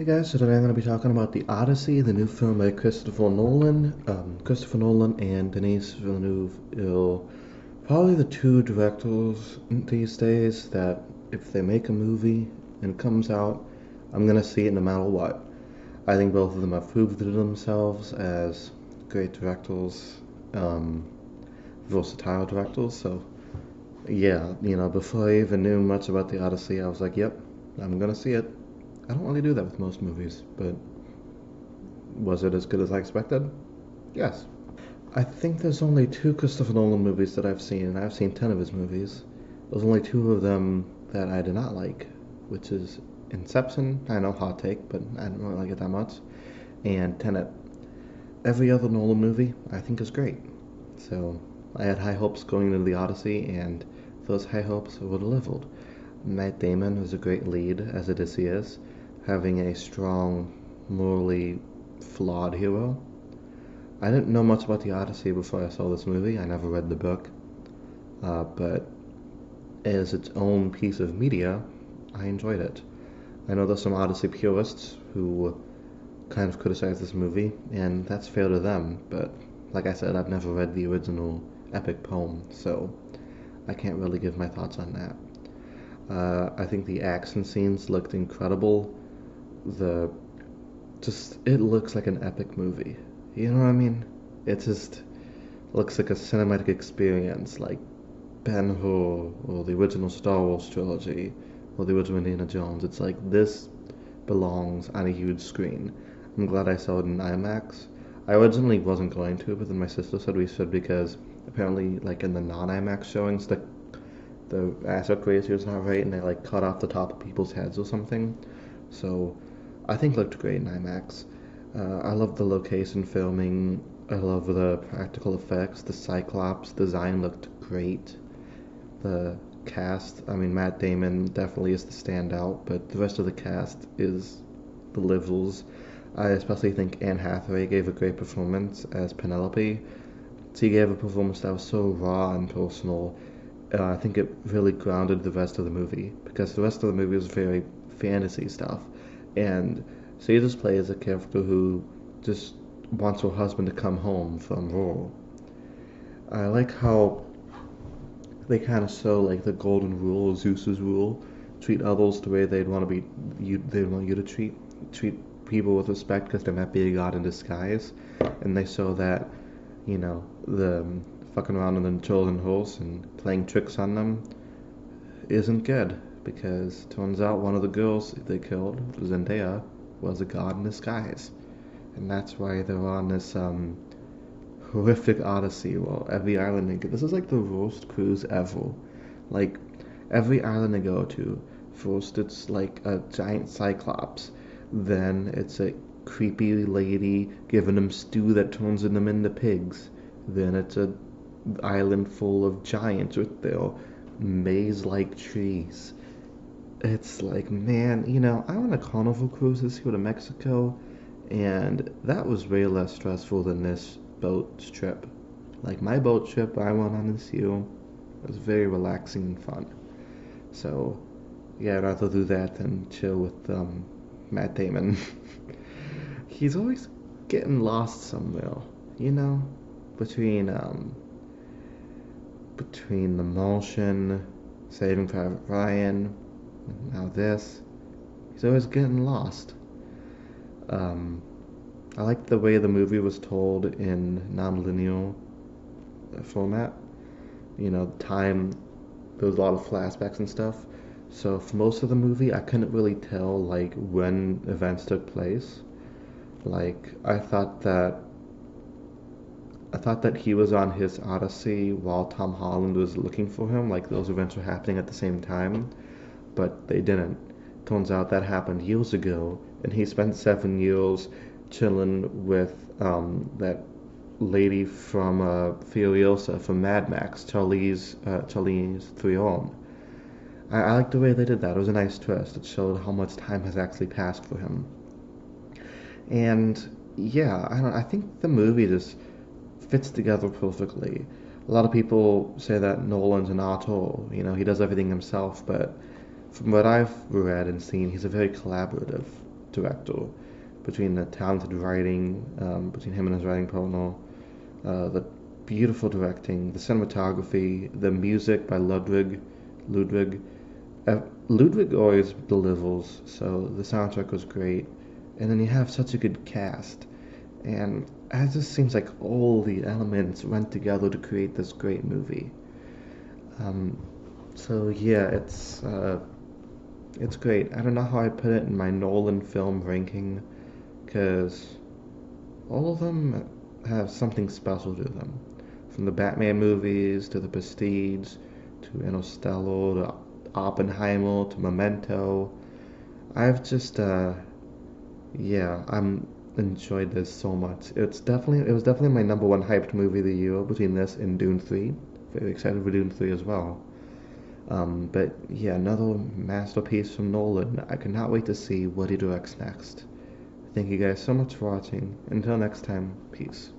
Hey guys, so today I'm going to be talking about the Odyssey, the new film by Christopher Nolan. Christopher Nolan and Denis Villeneuve are probably the two directors these days that if they make a movie and it comes out, I'm going to see it no matter what. I think both of them have proved themselves as great directors, um, versatile directors. So yeah, before I even knew much about the Odyssey, I was like, yep, I'm going to see it. I don't really do that with most movies, but was it as good as I expected? Yes. I think there's only two Christopher Nolan movies that I've seen, and I've seen 10 of his movies. There's only two of them that I did not like, which is Inception, I know, hot take, but I don't really like it that much, and Tenet. Every other Nolan movie I think is great. So I had high hopes going into the Odyssey, and those high hopes were delivered. Matt Damon is a great lead as Odysseus, having a strong, morally flawed hero. I didn't know much about the Odyssey before I saw this movie. I never read the book, but as its own piece of media, I enjoyed it. I know there's some Odyssey purists who kind of criticize this movie, and that's fair to them, but like I said, I've never read the original epic poem, so I can't really give my thoughts on that. I think the action scenes looked incredible. The it looks like an epic movie. You know what I mean? It just looks like a cinematic experience, like Ben-Hur or the original Star Wars trilogy or the original Indiana Jones. It's like this belongs on a huge screen. I'm glad I saw it in IMAX. I originally wasn't going to, but then my sister said we should because apparently, like in the non-IMAX showings, the aspect ratio is not right, and they like cut off the top of people's heads or something. So I think it looked great in IMAX. I love the location filming. I love the practical effects. The Cyclops design looked great. The cast, I mean, Matt Damon definitely is the standout, but the rest of the cast is delivers. I especially think Anne Hathaway gave a great performance as Penelope. She gave a performance that was so raw and personal. I think it really grounded the rest of the movie because the rest of the movie was very fantasy stuff, and she just plays a character who just wants her husband to come home from rural. I like how they kind of show like the golden rule, Zeus's rule, treat others the way they'd want to be they'd want you to treat people with respect because they might be a god in disguise, and they show that the fucking around in the children horse and playing tricks on them isn't good because turns out one of the girls they killed, Zendaya, was a god in disguise, and that's why they're on this horrific odyssey. Well, every island this is like the worst cruise ever. Like every island they go to, first it's like a giant cyclops, then it's a creepy lady giving them stew that turns them into pigs, then it's a island full of giants with their maze-like trees. It's like, man, I went on a Carnival cruise this year to Mexico, and that was way less stressful than this boat trip. Like my boat trip I went on this year was very relaxing and fun. So yeah, I'd rather do that than chill with Matt Damon. He's always getting lost somewhere, you know, between between The Martian, Saving Private Ryan, and now this. He's always getting lost. Um, I like the way the movie was told in non-linear format. Time, there was a lot of flashbacks and stuff. So for most of the movie, I couldn't really tell like when events took place. Like I thought that he was on his Odyssey while Tom Holland was looking for him. Like those events were happening at the same time, but they didn't. Turns out that happened years ago, and he spent 7 years chilling with that lady from Furiosa from Mad Max, Charlize Theron. I like the way they did that. It was a nice twist. It showed how much time has actually passed for him. And yeah, I think the movie just fits together perfectly. A lot of people say that Nolan's an auteur. He does everything himself, but from what I've read and seen, he's a very collaborative. director. Between the talented writing, between him and his writing partner, the beautiful directing, the cinematography, the music by Ludwig. Ludwig always delivers, so the soundtrack was great. And then you have such a good cast, and it just seems like all the elements went together to create this great movie. Um, so yeah, it's great. I don't know how I put it in my Nolan film ranking, because all of them have something special to them. From the Batman movies to the Prestige to Interstellar to Oppenheimer to Memento. I've just yeah, I'm enjoyed this so much. It was definitely my number one hyped movie of the year between this and Dune 3. Very excited for Dune 3 as well. But yeah, another masterpiece from Nolan. I cannot wait to see what he directs next. Thank you guys so much for watching. Until next time, peace.